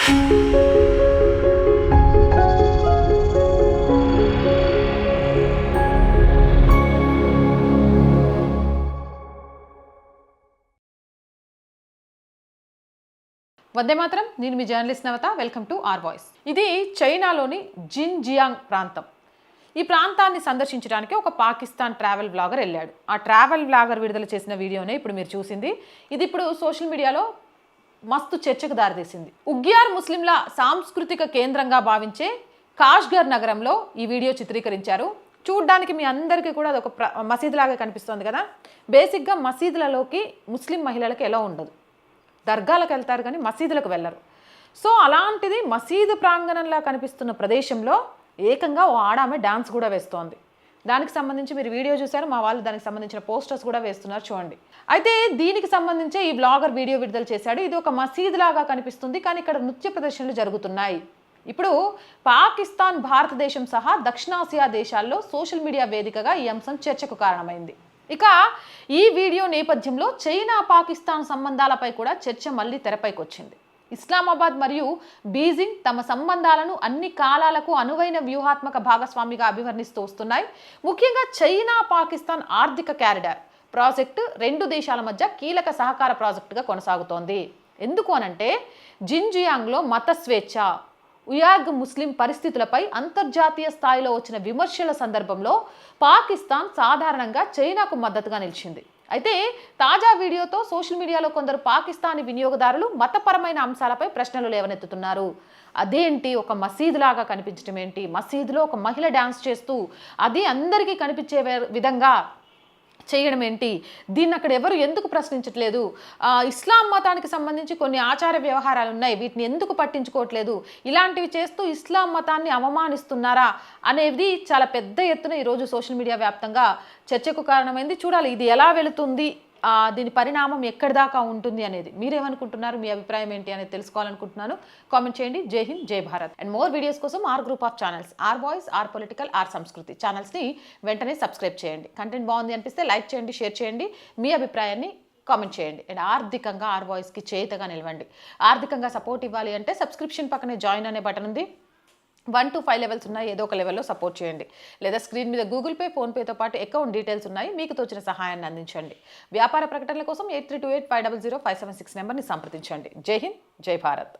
వందే మాత్రం. నేను మీ journalist Navatha. Welcome to R voice. ఇది చైనాలోని జిన్జియాంగ్ ప్రాంతం. ఈ ప్రాంతాన్ని సందర్శించడానికి ఒక పాకిస్తాన్ ట్రావెల్ బ్లాగర్ వెళ్ళాడు. ఆ ట్రావెల్ బ్లాగర్ విడుదల చేసిన వీడియోనే ఇప్పుడు మీరు చూసింది. ఇది ఇప్పుడు సోషల్ మీడియాలో మస్తు చర్చకు దారితీసింది. ఉగ్యార్ ముస్లింల సాంస్కృతిక కేంద్రంగా భావించే కాష్గర్ నగరంలో ఈ వీడియో చిత్రీకరించారు. చూడ్డానికి మీ అందరికీ కూడా అదొక మసీదు లాగా కనిపిస్తుంది కదా. బేసిక్గా మసీదులలోకి ముస్లిం మహిళలకు ఎలా ఉండదు, దర్గాలకు వెళ్తారు కానీ మసీదులకు వెళ్ళరు. సో అలాంటిది మసీదు ప్రాంగణంలా కనిపిస్తున్న ప్రదేశంలో ఏకంగా ఓ ఆడామె డాన్స్ కూడా వేస్తోంది. దానికి సంబంధించి మీరు వీడియో చూశారు, మా వాళ్ళు దానికి సంబంధించిన పోస్టర్స్ కూడా వేస్తున్నారు, చూడండి. అయితే దీనికి సంబంధించి ఈ బ్లాగర్ వీడియో విడుదల చేశాడు. ఇది ఒక మసీదు లాగా కనిపిస్తుంది కానీ ఇక్కడ నృత్య ప్రదర్శనలు జరుగుతున్నాయి. ఇప్పుడు పాకిస్తాన్, భారతదేశం సహా దక్షిణాసియా దేశాల్లో సోషల్ మీడియా వేదికగా ఈ అంశం చర్చకు కారణమైంది. ఇక ఈ వీడియో నేపథ్యంలో చైనా పాకిస్తాన్ సంబంధాలపై కూడా చర్చ మళ్ళీ తెరపైకి వచ్చింది. ఇస్లామాబాద్ మరియు బీజింగ్ తమ సంబంధాలను అన్ని కాలాలకు అనువైన వ్యూహాత్మక భాగస్వామిగా అభివర్ణిస్తూ వస్తున్నాయి. ముఖ్యంగా చైనా పాకిస్తాన్ ఆర్థిక కారిడార్ ప్రాజెక్టు రెండు దేశాల మధ్య కీలక సహకార ప్రాజెక్టుగా కొనసాగుతోంది. ఎందుకు అనంటే జిన్జియాంగ్లో మత స్వేచ్ఛ, ఉయాగ్ ముస్లిం పరిస్థితులపై అంతర్జాతీయ స్థాయిలో వచ్చిన విమర్శల సందర్భంలో పాకిస్తాన్ సాధారణంగా చైనాకు మద్దతుగా నిలిచింది. అయితే తాజా వీడియోతో సోషల్ మీడియాలో కొందరు పాకిస్తానీ వినియోగదారులు మతపరమైన అంశాలపై ప్రశ్నలు లేవనెత్తుతున్నారు. అదేంటి, ఒక మసీదులాగా కనిపించడం ఏంటి, మసీదులో ఒక మహిళ డ్యాన్స్ చేస్తూ అది అందరికీ కనిపించే విధంగా చేయడం ఏంటి, దీన్ని అక్కడ ఎవరు ఎందుకు ప్రశ్నించట్లేదు, ఇస్లాం మతానికి సంబంధించి కొన్ని ఆచార వ్యవహారాలు ఉన్నాయి, వీటిని ఎందుకు పట్టించుకోవట్లేదు, ఇలాంటివి చేస్తూ ఇస్లాం మతాన్ని అవమానిస్తున్నారా అనేది చాలా పెద్ద ఎత్తున ఈరోజు సోషల్ మీడియా వ్యాప్తంగా చర్చకు కారణమైంది. చూడాలి ఇది ఎలా వెళుతుంది, దీని పరిణామం ఎక్కడి దాకా ఉంటుంది అనేది. మీరేమనుకుంటున్నారు, మీ అభిప్రాయం ఏంటి అనేది తెలుసుకోవాలనుకుంటున్నాను. కామెంట్ చేయండి. జై హింద్, జై భారత్. అండ్ మోర్ వీడియోస్ కోసం or group of channels, or voice, or political, or Sanskriti ఛానల్స్ని వెంటనే సబ్స్క్రైబ్ చేయండి. కంటెంట్ బాగుంది అనిపిస్తే లైక్ చేయండి, షేర్ చేయండి, మీ అభిప్రాయాన్ని కామెంట్ చేయండి. అండ్ ఆర్థికంగా ఆర్ వాయిస్కి చేతగా నిలవండి. ఆర్థికంగా సపోర్ట్ ఇవ్వాలి అంటే సబ్స్క్రిప్షన్ పక్కనే జాయిన్ అనే బటన్ ఉంది. 1 to 5 లెవెల్స్ ఉన్నాయి, ఏదో ఒక లెవెల్లో సపోర్ట్ చేయండి. లేదా స్క్రీన్ మీద గూగుల్ పే, ఫోన్పేతో పాటు అకౌంట్ డీటెయిల్స్ ఉన్నాయి, మీకు తోచిన సహాయాన్ని అందించండి. వ్యాపార ప్రకటనల కోసం 8328500576 నెంబర్ని సంప్రదించండి. జై హింద్, జై భారత్.